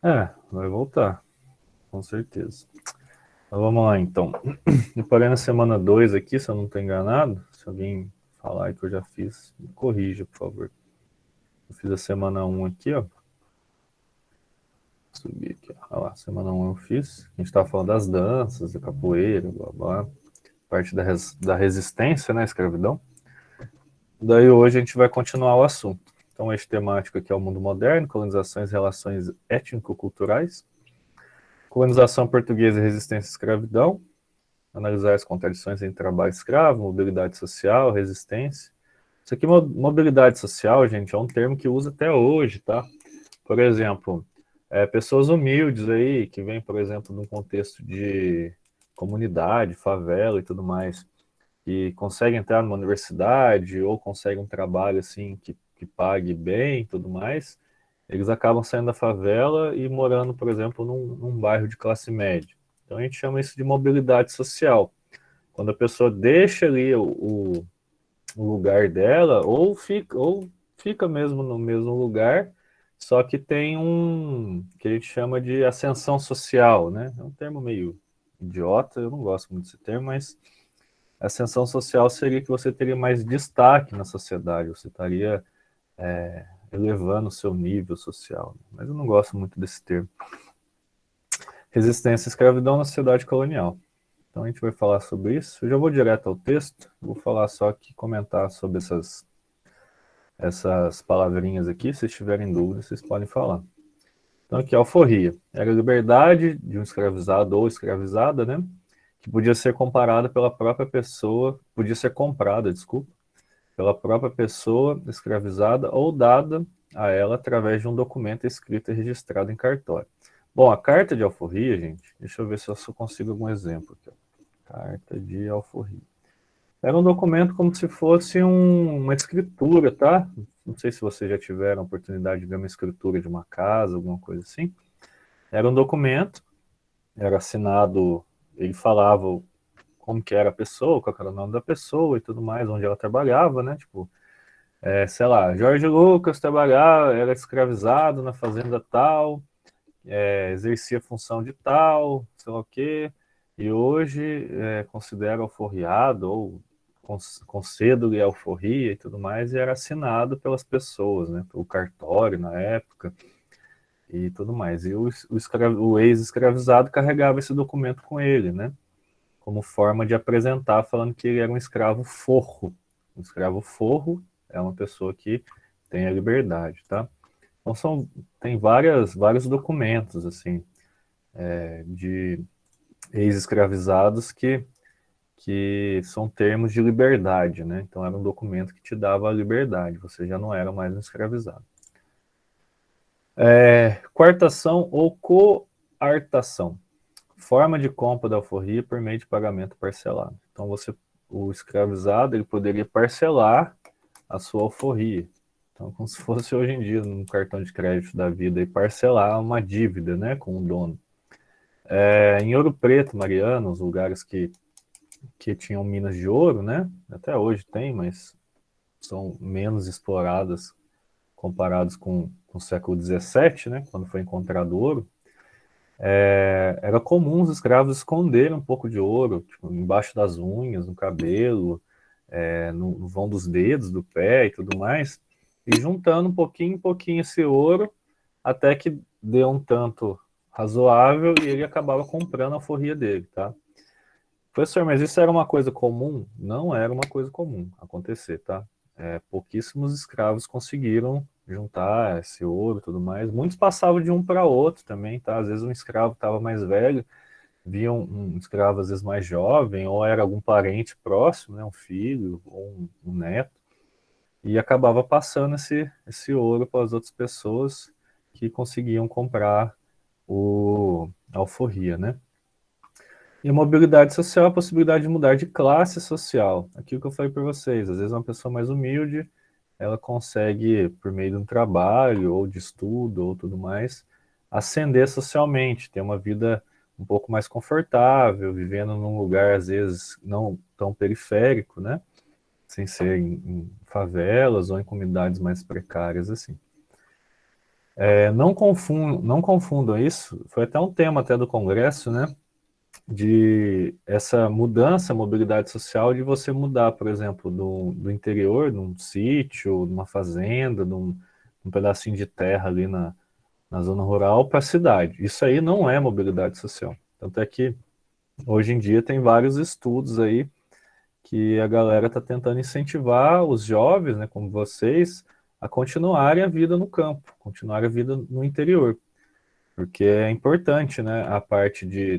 Vai voltar, com certeza. Mas vamos lá, então. Eu parei na semana 2 aqui, se eu não estou enganado. Se alguém falar aí que eu já fiz, me corrija, por favor. Eu fiz a semana um aqui, ó. Subir aqui, ó. Olha lá, semana um eu fiz. A gente estava falando das danças, da capoeira, blá blá. Parte da resistência, né, escravidão. Daí hoje a gente vai continuar o assunto. Então, o eixo temático aqui é o mundo moderno, colonizações e relações étnico-culturais, colonização portuguesa e resistência à escravidão, analisar as contradições entre trabalho escravo, mobilidade social, resistência. Isso aqui, mobilidade social, gente, é um termo que usa até hoje, tá? Por exemplo, pessoas humildes aí, que vêm, por exemplo, num contexto de comunidade, favela e tudo mais, que conseguem entrar numa universidade ou conseguem um trabalho assim que pague bem e tudo mais, eles acabam saindo da favela e morando, por exemplo, num bairro de classe média. Então a gente chama isso de mobilidade social. Quando a pessoa deixa ali o lugar dela, ou fica mesmo no mesmo lugar, só que tem um que a gente chama de ascensão social, né? É um termo meio idiota, eu não gosto muito desse termo, mas ascensão social seria que você teria mais destaque na sociedade, você estaria elevando o seu nível social. Mas eu não gosto muito desse termo. Resistência à escravidão na sociedade colonial. Então a gente vai falar sobre isso. Eu já vou direto ao texto, vou falar só aqui, comentar sobre essas palavrinhas aqui. Se tiverem dúvidas, vocês podem falar. Então aqui, alforria. Era a liberdade de um escravizado ou escravizada, né? Que podia ser comparada pela própria pessoa, podia ser comprada, desculpa, pela própria pessoa escravizada ou dada a ela através de um documento escrito e registrado em cartório. Bom, a carta de alforria, gente, deixa eu ver se eu só consigo algum exemplo aqui. Carta de alforria. Era um documento como se fosse uma escritura, tá? Não sei se vocês já tiveram a oportunidade de ver uma escritura de uma casa, alguma coisa assim. Era um documento, era assinado, ele falava como que era a pessoa, qual era o nome da pessoa e tudo mais, onde ela trabalhava, né? Tipo, sei lá, Jorge Lucas trabalhava, era escravizado na fazenda tal, exercia função de tal, sei lá o quê, e hoje considera alforriado ou concedo-lhe alforria e tudo mais, e era assinado pelas pessoas, né, pelo cartório na época e tudo mais. E o ex-escravizado carregava esse documento com ele, né, como forma de apresentar, falando que ele era um escravo forro. Um escravo forro é uma pessoa que tem a liberdade, tá? Então tem vários documentos, assim, de ex-escravizados que são termos de liberdade, né? Então era um documento que te dava a liberdade, você já não era mais um escravizado. Quartação ou coartação. Forma de compra da alforria por meio de pagamento parcelado. Então o escravizado, ele poderia parcelar a sua alforria. Então, como se fosse hoje em dia, num cartão de crédito da vida, e parcelar uma dívida, né, com o dono. Em Ouro Preto, Mariana, os lugares que tinham minas de ouro, né, até hoje tem, mas são menos exploradas comparados com o século XVII, né, quando foi encontrado ouro. Era comum os escravos esconderem um pouco de ouro, tipo, embaixo das unhas, no cabelo, no vão dos dedos, do pé e tudo mais, e juntando um pouquinho em pouquinho esse ouro, até que deu um tanto razoável e ele acabava comprando a alforria dele, tá? Professor, mas isso era uma coisa comum? Não era uma coisa comum acontecer, tá? Pouquíssimos escravos conseguiram juntar esse ouro e tudo mais. Muitos passavam de um para outro também, tá? Às vezes um escravo estava mais velho, via um escravo às vezes mais jovem, ou era algum parente próximo, né? Um filho ou um neto, e acabava passando esse ouro para as outras pessoas que conseguiam comprar a alforria, né? E a mobilidade social é a possibilidade de mudar de classe social. Aquilo que eu falei para vocês, às vezes uma pessoa mais humilde, ela consegue, por meio de um trabalho, ou de estudo, ou tudo mais, ascender socialmente, ter uma vida um pouco mais confortável, vivendo num lugar, às vezes, não tão periférico, né? Sem ser em favelas ou em comunidades mais precárias, assim. Não confundam isso, foi até um tema até do Congresso, né? De essa mudança, mobilidade social, de você mudar, por exemplo, do interior, de um sítio, de uma fazenda, um pedacinho de terra ali na zona rural para a cidade. Isso aí não é mobilidade social. Tanto é que hoje em dia tem vários estudos aí que a galera está tentando incentivar os jovens, né, como vocês, a continuarem a vida no campo, continuarem a vida no interior. Porque é importante, né,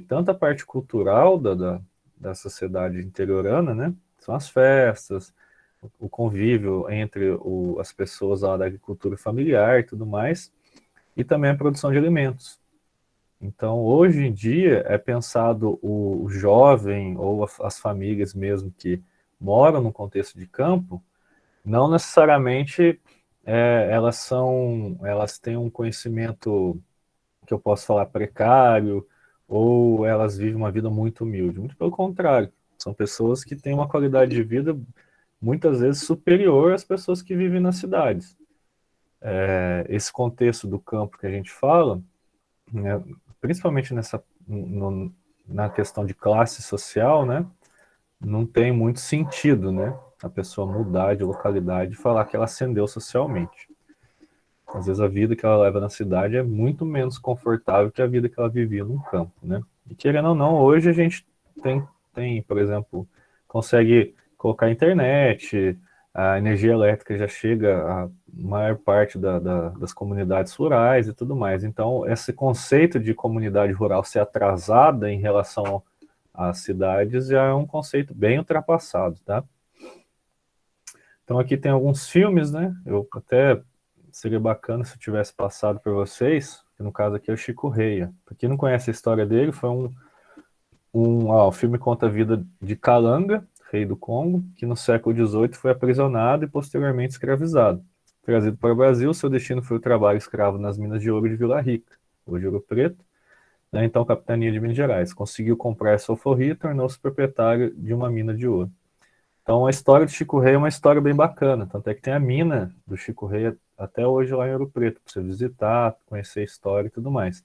tanto a parte cultural da sociedade interiorana, né, são as festas, o convívio entre as pessoas lá da agricultura familiar e tudo mais, e também a produção de alimentos. Então, hoje em dia, é pensado o jovem ou as famílias mesmo que moram no contexto de campo, não necessariamente elas têm um conhecimento que eu posso falar precário, ou elas vivem uma vida muito humilde. Muito pelo contrário, são pessoas que têm uma qualidade de vida muitas vezes superior às pessoas que vivem nas cidades. Esse contexto do campo que a gente fala, né, principalmente na questão de classe social, né, não tem muito sentido, né, a pessoa mudar de localidade e falar que ela ascendeu socialmente. Às vezes a vida que ela leva na cidade é muito menos confortável que a vida que ela vivia no campo, né? E querendo ou não, hoje a gente por exemplo, consegue colocar internet, a energia elétrica já chega à maior parte das comunidades rurais e tudo mais. Então, esse conceito de comunidade rural ser atrasada em relação às cidades já é um conceito bem ultrapassado, tá? Então aqui tem alguns filmes, né? Eu até seria bacana se eu tivesse passado para vocês, que no caso aqui é o Chico Reia. Para quem não conhece a história dele, foi o filme conta a vida de Kalanga, rei do Congo, que no século XVIII foi aprisionado e posteriormente escravizado. Trazido para o Brasil, seu destino foi o trabalho escravo nas minas de ouro de Vila Rica, hoje Ouro Preto, né, então capitania de Minas Gerais. Conseguiu comprar essa alforria e tornou-se proprietário de uma mina de ouro. Então a história do Chico Rei é uma história bem bacana, tanto é que tem a mina do Chico Rei até hoje lá em Ouro Preto, para você visitar, conhecer a história e tudo mais.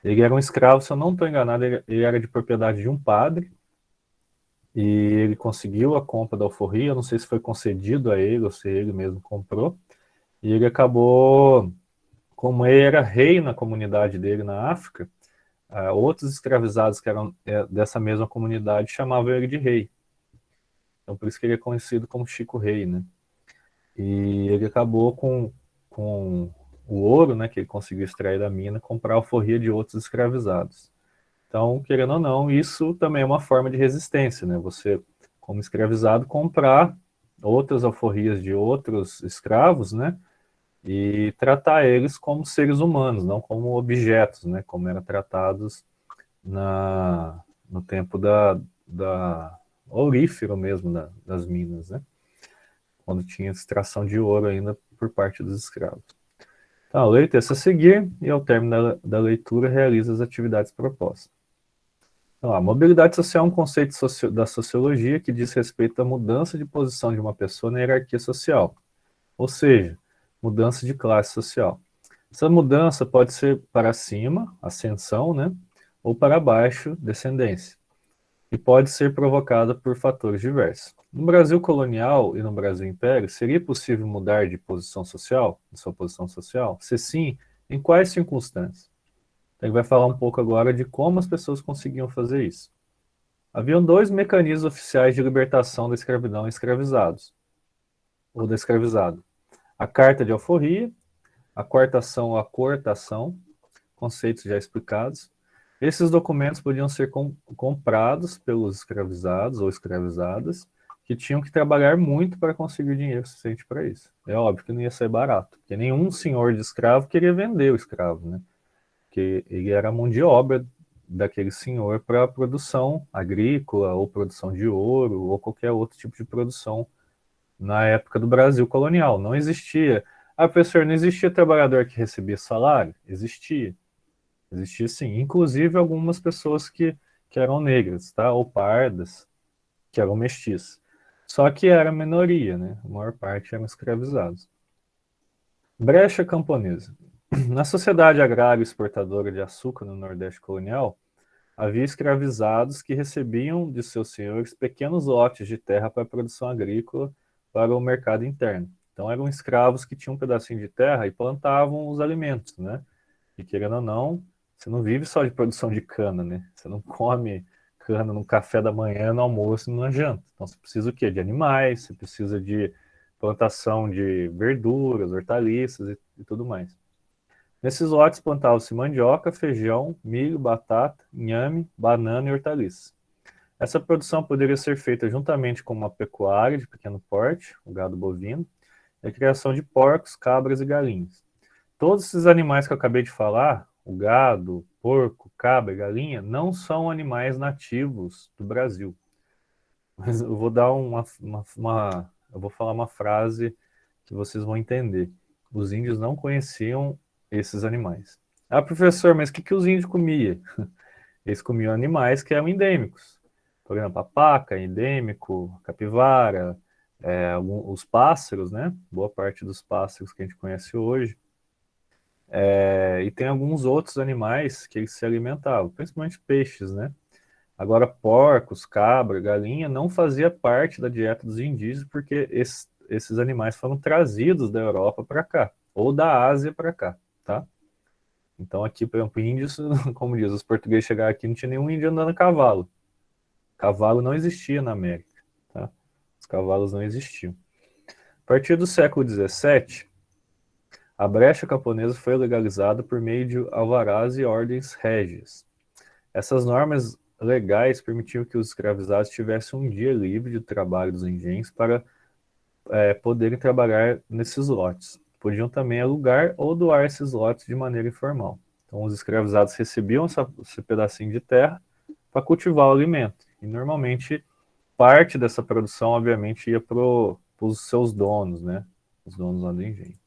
Ele era um escravo, se eu não estou enganado, ele era de propriedade de um padre, e ele conseguiu a compra da alforria, não sei se foi concedido a ele ou se ele mesmo comprou, e ele acabou, como ele era rei na comunidade dele na África, outros escravizados que eram dessa mesma comunidade chamavam ele de rei. Então por isso que ele é conhecido como Chico Rei, né? E ele acabou com o ouro, né, que ele conseguiu extrair da mina, comprar a alforria de outros escravizados. Então, querendo ou não, isso também é uma forma de resistência, né? Você, como escravizado, comprar outras alforrias de outros escravos, né? E tratar eles como seres humanos, não como objetos, né? Como eram tratados no tempo da aurífero mesmo, das minas, né? Quando tinha extração de ouro ainda por parte dos escravos. Então, leia o texto a seguir e, ao término da leitura, realiza as atividades propostas. Então, a mobilidade social é um conceito da sociologia que diz respeito à mudança de posição de uma pessoa na hierarquia social, ou seja, mudança de classe social. Essa mudança pode ser para cima, ascensão, né, ou para baixo, descendência, e pode ser provocada por fatores diversos. No Brasil colonial e no Brasil império, seria possível mudar de posição social, de sua posição social? Se sim, em quais circunstâncias? Então, ele vai falar um pouco agora de como as pessoas conseguiam fazer isso. Haviam dois mecanismos oficiais de libertação da escravidão e escravizados, ou da escravizado. A carta de alforria, a quartação ou a coartação, conceitos já explicados. Esses documentos podiam ser comprados pelos escravizados ou escravizadas, que tinham que trabalhar muito para conseguir dinheiro suficiente para isso. É óbvio que não ia ser barato, porque nenhum senhor de escravo queria vender o escravo, né? Porque ele era a mão de obra daquele senhor para a produção agrícola, ou produção de ouro, ou qualquer outro tipo de produção na época do Brasil colonial. Não existia. Ah, professor, não existia trabalhador que recebia salário? Existia. Existia sim. Inclusive algumas pessoas que eram negras, tá? Ou pardas, que eram mestiças. Só que era a minoria, né? A maior parte eram escravizados. Brecha camponesa. Na sociedade agrária exportadora de açúcar no Nordeste colonial, havia escravizados que recebiam de seus senhores pequenos lotes de terra para a produção agrícola para o mercado interno. Então eram escravos que tinham um pedacinho de terra e plantavam os alimentos, né? E querendo ou não, você não vive só de produção de cana, né? Você não come cana no café da manhã, no almoço e na janta. Então você precisa o quê? De animais, você precisa de plantação de verduras, hortaliças e tudo mais. Nesses lotes plantavam-se mandioca, feijão, milho, batata, inhame, banana e hortaliças. Essa produção poderia ser feita juntamente com uma pecuária de pequeno porte, o gado bovino, e a criação de porcos, cabras e galinhas. Todos esses animais que eu acabei de falar, o gado, porco, cabra e galinha, não são animais nativos do Brasil. Mas eu vou dar eu vou falar uma frase que vocês vão entender. Os índios não conheciam esses animais. Ah, professor, mas o que os índios comiam? Eles comiam animais que eram endêmicos. Por exemplo, a paca é endêmico, a capivara, os pássaros, né? Boa parte dos pássaros que a gente conhece hoje. E tem alguns outros animais que eles se alimentavam, principalmente peixes, né? Agora, porcos, cabra, galinha não fazia parte da dieta dos indígenas porque esses animais foram trazidos da Europa para cá, ou da Ásia para cá, tá? Então aqui, por exemplo, índios, como diz, os portugueses chegaram aqui, não tinha nenhum índio andando a cavalo. Cavalo não existia na América, tá? Os cavalos não existiam. A partir do século XVII, a brecha camponesa foi legalizada por meio de alvarás e ordens régias. Essas normas legais permitiam que os escravizados tivessem um dia livre de trabalho dos engenhos para poderem trabalhar nesses lotes. Podiam também alugar ou doar esses lotes de maneira informal. Então, os escravizados recebiam esse pedacinho de terra para cultivar o alimento. E, normalmente, parte dessa produção, obviamente, ia para os seus donos, né? Os donos lá do engenho.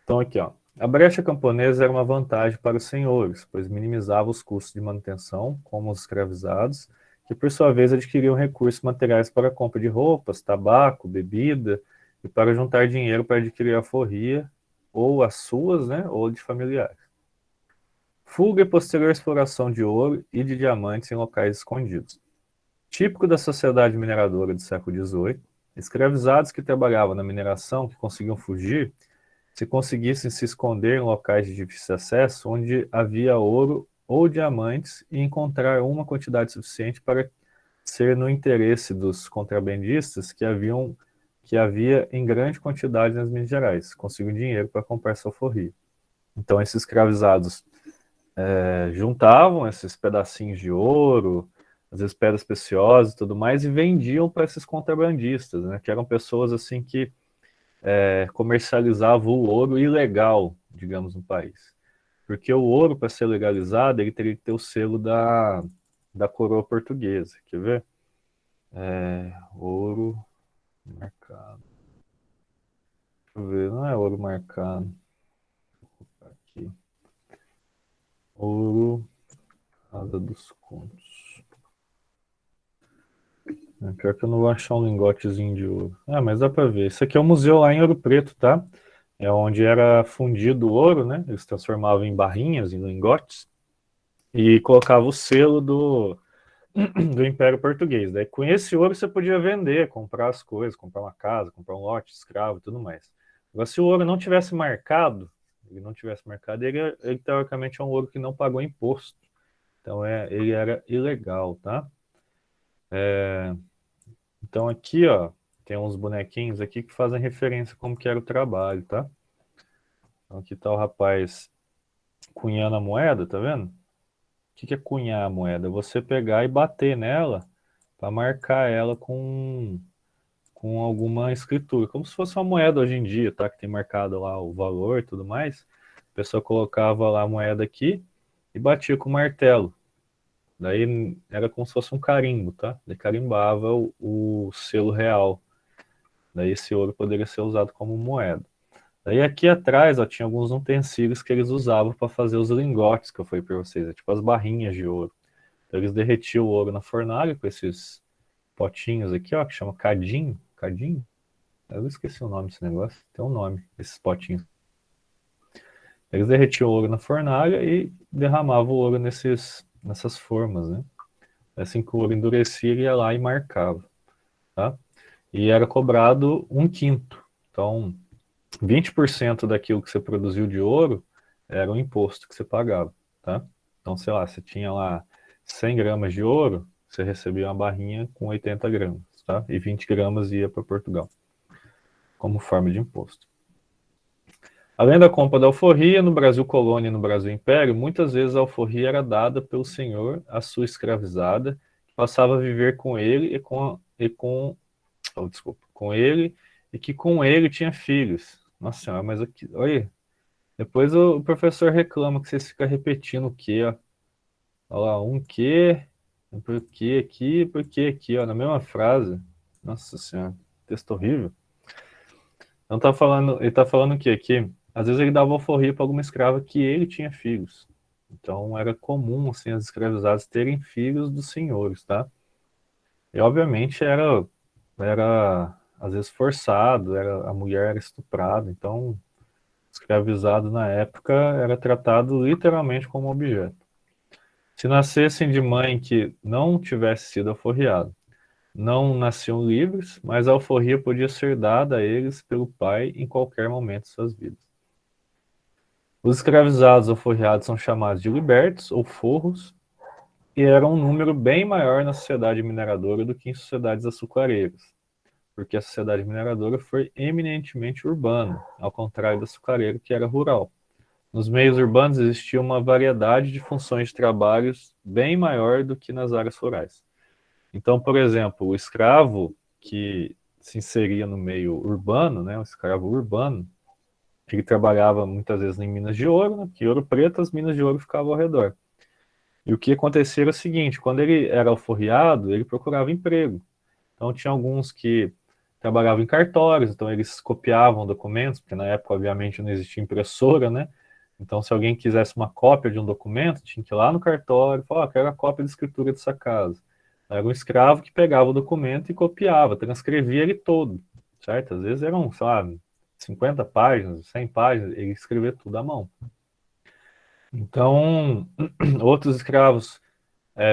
Então, aqui, ó. A brecha camponesa era uma vantagem para os senhores, pois minimizava os custos de manutenção, como os escravizados, que por sua vez adquiriam recursos materiais para a compra de roupas, tabaco, bebida e para juntar dinheiro para adquirir a forria, ou as suas, né, ou de familiares. Fuga e posterior exploração de ouro e de diamantes em locais escondidos. Típico da sociedade mineradora do século XVIII, escravizados que trabalhavam na mineração, que conseguiam fugir, se conseguissem se esconder em locais de difícil acesso, onde havia ouro ou diamantes, e encontrar uma quantidade suficiente para ser no interesse dos contrabandistas que havia em grande quantidade nas Minas Gerais, conseguiam dinheiro para comprar sua forria. Então esses escravizados juntavam esses pedacinhos de ouro, às vezes pedras preciosas e tudo mais, e vendiam para esses contrabandistas, né, que eram pessoas assim que comercializava o ouro ilegal, digamos, no país. Porque o ouro, para ser legalizado, ele teria que ter o selo da coroa portuguesa. Quer ver? Ouro marcado. Deixa eu ver, não é ouro marcado. Aqui. Ouro, Casa dos Contos. Pior que eu não vou achar um lingotezinho de ouro. Ah, mas dá pra ver. Isso aqui é um museu lá em Ouro Preto, tá? É onde era fundido o ouro, né? Eles transformavam em barrinhas, em lingotes, e colocava o selo do Império Português. Daí com esse ouro você podia vender, comprar as coisas, comprar uma casa, comprar um lote, escravo e tudo mais. Agora, se o ouro não tivesse marcado, ele teoricamente é um ouro que não pagou imposto. Então ele era ilegal, tá? Então aqui, ó, tem uns bonequinhos aqui que fazem referência a como que era o trabalho, tá? Então aqui tá o rapaz cunhando a moeda, tá vendo? O que é cunhar a moeda? Você pegar e bater nela para marcar ela com alguma escritura, como se fosse uma moeda hoje em dia, tá? Que tem marcado lá o valor e tudo mais. A pessoa colocava lá a moeda aqui e batia com o martelo. Daí era como se fosse um carimbo, tá? Daí carimbava o selo real. Daí esse ouro poderia ser usado como moeda. Daí aqui atrás, ó, tinha alguns utensílios que eles usavam para fazer os lingotes que eu falei para vocês, tipo as barrinhas de ouro. Então eles derretiam o ouro na fornalha com esses potinhos aqui, ó, que chama cadinho. Cadinho? Eu esqueci o nome desse negócio. Tem um nome, esses potinhos. Eles derretiam o ouro na fornalha e derramavam o ouro nessas formas, né? Assim que o ouro endurecia, ele ia lá e marcava, tá? E era cobrado um quinto. Então, 20% daquilo que você produziu de ouro era o imposto que você pagava, tá? Então, sei lá, você tinha lá 100 gramas de ouro, você recebia uma barrinha com 80 gramas, tá? E 20 gramas ia para Portugal, como forma de imposto. Além da compra da alforria, no Brasil colônia e no Brasil império, muitas vezes a alforria era dada pelo senhor à sua escravizada, que passava a viver com ele com ele e que com ele tinha filhos. Nossa senhora, mas aqui, olha, depois o professor reclama que vocês ficam repetindo o quê, ó. Olha lá, um quê, por que aqui, ó, na mesma frase. Nossa senhora, texto horrível. Então ele tá falando o quê? Que às vezes ele dava alforria para alguma escrava que ele tinha filhos. Então era comum, assim, as escravizadas terem filhos dos senhores, tá? E obviamente era às vezes forçado, a mulher era estuprada, então escravizado na época era tratado literalmente como objeto. Se nascessem de mãe que não tivesse sido alforriado, não nasciam livres, mas a alforria podia ser dada a eles pelo pai em qualquer momento de suas vidas. Os escravizados alforriados são chamados de libertos ou forros e eram um número bem maior na sociedade mineradora do que em sociedades açucareiras, porque a sociedade mineradora foi eminentemente urbana, ao contrário da açucareira, que era rural. Nos meios urbanos existia uma variedade de funções de trabalhos bem maior do que nas áreas rurais. Então, por exemplo, o escravo que se inseria no meio urbano, né, o escravo urbano, ele trabalhava muitas vezes em minas de ouro, né, porque Ouro Preto as minas de ouro ficavam ao redor. E o que acontecia era o seguinte, quando ele era alforriado, ele procurava emprego. Então tinha alguns que trabalhavam em cartórios, então eles copiavam documentos, porque na época obviamente não existia impressora, né? Então se alguém quisesse uma cópia de um documento, tinha que ir lá no cartório e falar, quero a cópia de escritura dessa casa. Era um escravo que pegava o documento e copiava, transcrevia ele todo, certo? Às vezes eram, sei lá, 50 páginas, 100 páginas, ele escrevia tudo à mão. Então, outros escravos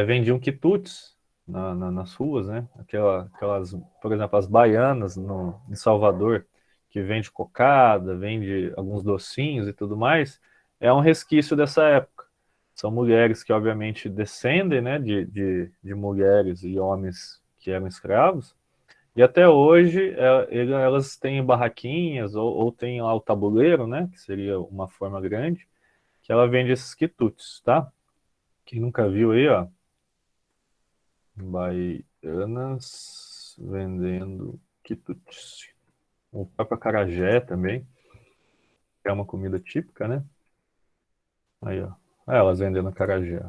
vendiam quitutes nas ruas, né? Aquelas, por exemplo, as baianas em Salvador, que vende cocada, vende alguns docinhos e tudo mais, é um resquício dessa época. São mulheres que, obviamente, descendem, né, de mulheres e homens que eram escravos, e até hoje elas têm barraquinhas ou têm lá o tabuleiro, né, que seria uma forma grande, que ela vende esses quitutes, tá? Quem nunca viu aí, ó, baianas vendendo quitutes. O próprio acarajé também, que é uma comida típica, né? Aí, ó. Elas vendendo acarajé.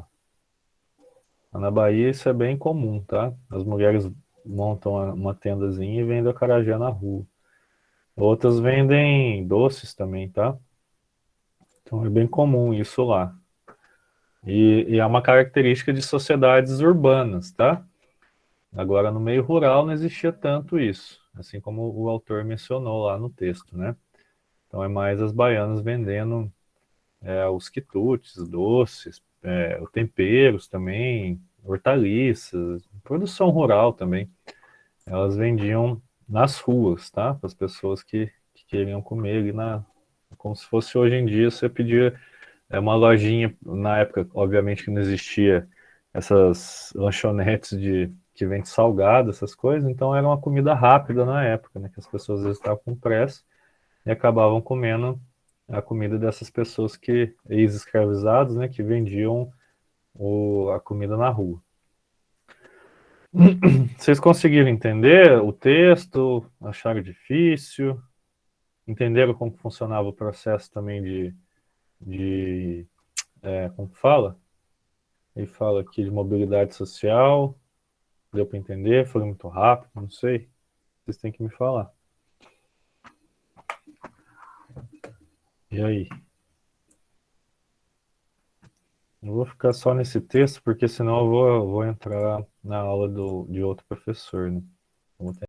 Na Bahia isso é bem comum, tá? As mulheres montam uma tendazinha e vendem acarajé na rua. Outras vendem doces também, tá? Então é bem comum isso lá. E é uma característica de sociedades urbanas, tá? Agora, no meio rural não existia tanto isso, assim como o autor mencionou lá no texto, né? Então é mais as baianas vendendo os quitutes, doces, temperos também, hortaliças, produção rural também. Elas vendiam nas ruas, tá? Para as pessoas que queriam comer ali como se fosse hoje em dia, você pedia uma lojinha, na época, obviamente que não existia essas lanchonetes que vende salgado, essas coisas, então era uma comida rápida na época, né? Que as pessoas às vezes estavam com pressa e acabavam comendo a comida dessas pessoas que, ex-escravizados, né, que vendiam a comida na rua. Vocês conseguiram entender o texto? Acharam difícil? Entenderam como funcionava o processo também como fala? Ele fala aqui de mobilidade social. Deu para entender? Foi muito rápido? Não sei. Vocês têm que me falar. E aí? Eu vou ficar só nesse texto, porque senão eu vou entrar na aula de outro professor, né? Vou